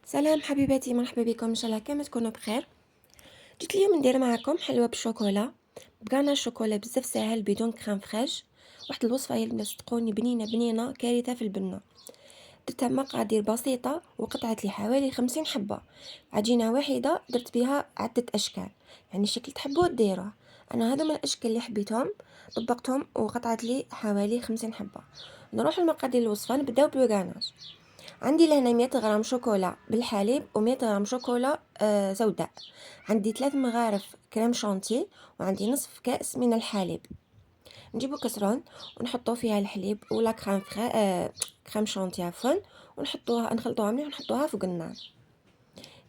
سلام حبيباتي، مرحبا بكم. ان شاء الله كامل تكونوا بخير. جيت اليوم ندير معكم حلوه بالشوكولا، بقانا الشوكولا بزاف ساهل بدون كريم فريش. واحد الوصفه هي اللي صدقوني بنينه بنينه كارثه في البنه. درتها مقادير بسيطه وقطعت لي حوالي 50 حبه. عجينه واحده درت بها عده اشكال، يعني شكل تحبوا ديروه. انا هذو من الاشكال اللي حبيتهم طبقتهم وقطعت لي حوالي 50 حبه. نروح المقادير الوصفه، نبداو بالغاناش. عندي لهنا 100 غرام شوكولا بالحليب و100 غرام شوكولا سوداء. عندي 3 مغارف كريم شانتي، وعندي نصف كأس من الحليب. نجيبو كسرون ونحطو فيها الحليب ولا كريم كريم شانتي عفوا، ونحطوها نخلطوها مليح ونحطوها فوق النار.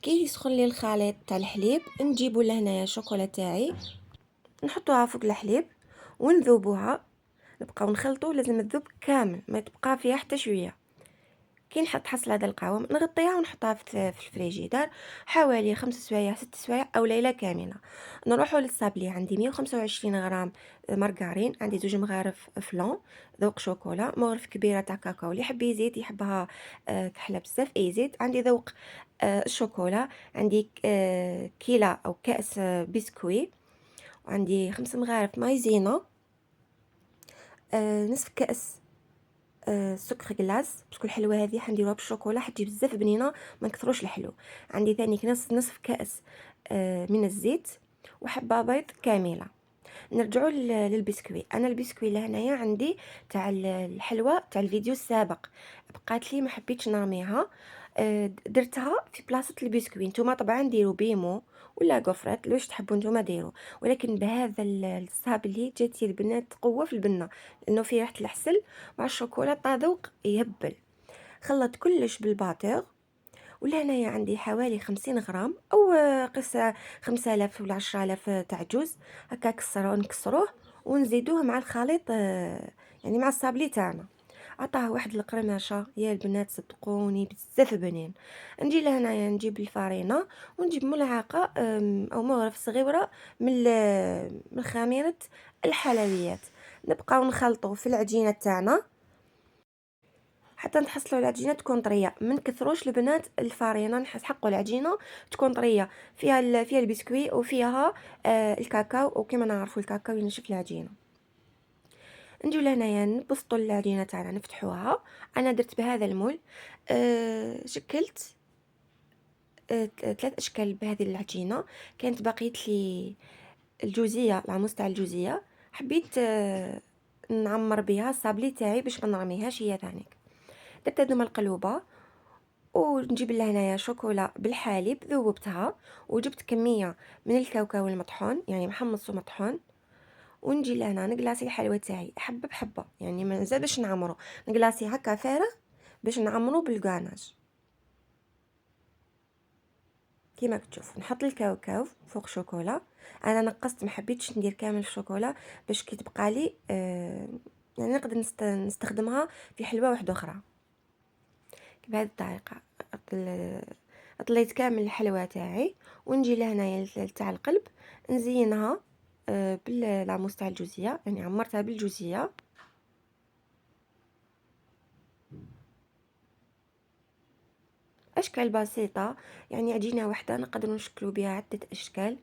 كي يسخن لي الخليط تاع الحليب نجيبو لهنايا الشوكولا تاعي نحطوها فوق الحليب ونذوبوها. نبقاو نخلطو، لازم تذوب كامل ما تبقى فيها حتى شويه. كي نحط حصل هذا القوام نغطيها ونحطها في الفريجيدار حوالي 5 سوايع 6 سوايع او ليله كامله. نروحوا للصابلي. عندي 125 غرام مارغرين، عندي 2 مغارف فلون ذوق شوكولا، مغرف كبيره تاع كاكاو اللي يحب يزيد يحبها كحله بزاف يزيد. عندي ذوق الشوكولا. عندي كيلة او كاس بسكوي، وعندي 5 مغارف مايزينا، نصف كاس سكر كلاص، باسكو الحلوه هذه حنديروها بالشوكولا حتجي بزاف بنينه، ما نكثروش الحلو. عندي ثاني نصف كاس من الزيت، وحبه بيض كامله. نرجعوا للبسكوي. انا البسكوي لهنايا عندي تاع الحلوه تاع الفيديو السابق، بقات لي ما حبيتش نرميها، درتها في بلاصه البسكوي. نتوما طبعا ديروا بيمو ولا غوفرات واش تحبوا نتوما ديروا، ولكن بهذا الصابلي جاتي البنات قوه في البنه، لانه فيه ريحه العسل مع الشوكولاته ذوق يهبل. خلط كلش بالباطيغ، ولا هنايا عندي حوالي 50 غرام او قصة 5000 ولا 10000 تاع جوز. هكا نكسروه ونزيدوه مع الخليط، يعني مع الصابلي تاعنا. عطاه واحد القرمشه يا البنات صدقوني بزاف بنين. نجي لهنايا نجيب الفارينه ونجيب ملعقه او مغرف صغيره من خميره الحلويات. نبقاو نخلطوا في العجينه تاعنا حتى نحصلوا العجينه تكون طريه. ما نكثروش البنات الفارينه، نحقوا العجينه تكون طريه، فيها البسكوي وفيها الكاكاو، وكما نعرفوا الكاكاو ينشف العجينه. نجيو لهنايا نبسطوا العجينه تاعنا نفتحوها. انا درت بهذا المول، شكلت 3 اشكال بهذه العجينه. كانت بقيت لي الجوزيه، العموس تاع الجوزيه، حبيت نعمر بها الصابلي تاعي باش ما نرميهاش هي ثانيك. درت هذوما القلوبه، ونجيب لهنايا شوكولا بالحليب ذوبتها، وجبت كميه من الكاوكاو المطحون يعني محمص ومطحون. ونجي لهنا نقلاصي الحلوى تاعي حبه بحبه، يعني ما نزيدش نعمرو، نقلاصي هكا فارغ باش نعمرو بالغاناج. كيما كتشوف نحط الكاوكاو فوق شوكولا. انا نقصت، ما حبيتش ندير كامل الشوكولا باش كي تبقى لي يعني نقدر نستخدمها في حلوه واحده اخرى. بهذه الطريقه طليت كامل الحلوى تاعي. ونجي لهنايا تاع القلب نزينها بالعموس تاع الجوزيه، يعني عمرتها بالجوزيه. اشكال بسيطه، يعني عجينه واحده نقدروا نشكلوا بها عده اشكال.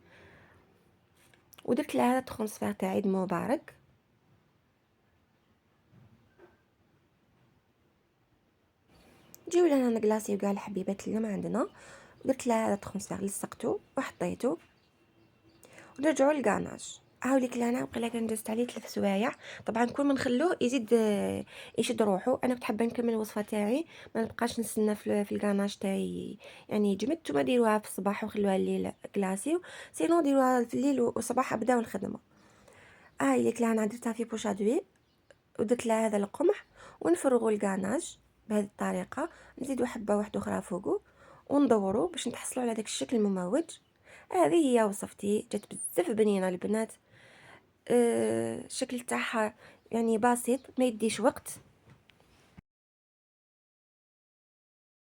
ودرت لها ترونسفير تاع عيد مبارك. نجيو لهنا نكلاصيو كاع الحبيبات اللي ما عندنا. درت لها هذا ترونسفير، لصقته وحطيته. ونرجعوا للكاناج. هاوليك لهنا وقيلا كان دزت عليه 3 سوايع. طبعا كل ما نخلوه يزيد يشد روحه. انا كنت حابه نكمل الوصفه تاعي، ما نبقاش نستنى في الكاناج تاعي يعني يجمد. نتوما ديروها في الصباح وخلوها الليل كلاسيو، سينو ديروها في الليل والصباح ابداو الخدمه. هاي لهنا درتها في بوشادوي، ودرت لها هذا القمح. ونفرغوا الكاناج بهذه الطريقه، نزيدوا حبه واحده اخرى فوقه وندوروا باش نتحصلوا على داك الشكل المموج. هذه هي وصفتي، جات بزاف بنينه البنات. الشكل تاعها يعني بسيط ما يديش وقت.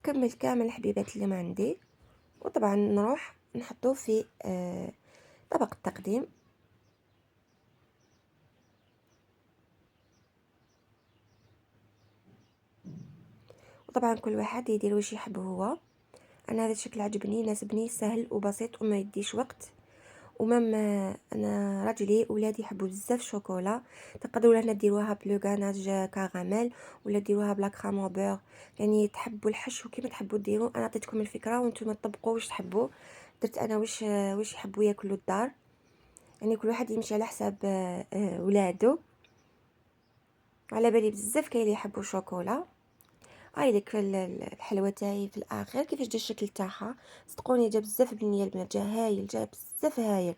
كمل كامل الحبيبات اللي ما عندي، وطبعا نروح نحطوه في طبق التقديم. وطبعا كل واحد يدير واش يحب هو. انا هذا الشكل عجبني، يناسبني، سهل وبسيط وما يديش وقت. ومام انا راجلي ولادي يحبوا بزاف الشوكولا. تقدروا هنا ديروها بلو غاناج كراميل، ولا ديروها بلا كرام بور، يعني تحبوا الحشو كيما تحبوا ديروا. انا عطيتكم الفكره وانتم طبقوا واش تحبوا. درت انا واش يحبوا ياكلوا الدار، يعني كل واحد يمشي على حساب ولادو. على بالي بزاف كاين اللي يحبوا الشوكولا. هاي ديك الحلوه تاعي في الاخر كيفاش جا الشكل تاعها. صدقوني جا بزاف بنيه البنات، جا هايل، جا بزاف هايل.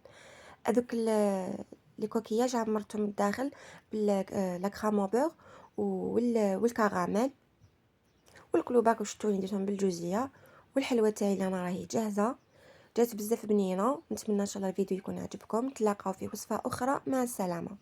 هذوك لي كوكياج عمرتهم من الداخل لا كرام بور والكراميل والكلوباك وشتوني درتهم بالجوزيه. والحلوه تاعي اللي انا راهي جاهزه، جات بزاف بنينه. نتمنى ان شاء الله الفيديو يكون عجبكم. نتلاقاو في وصفه اخرى، مع السلامه.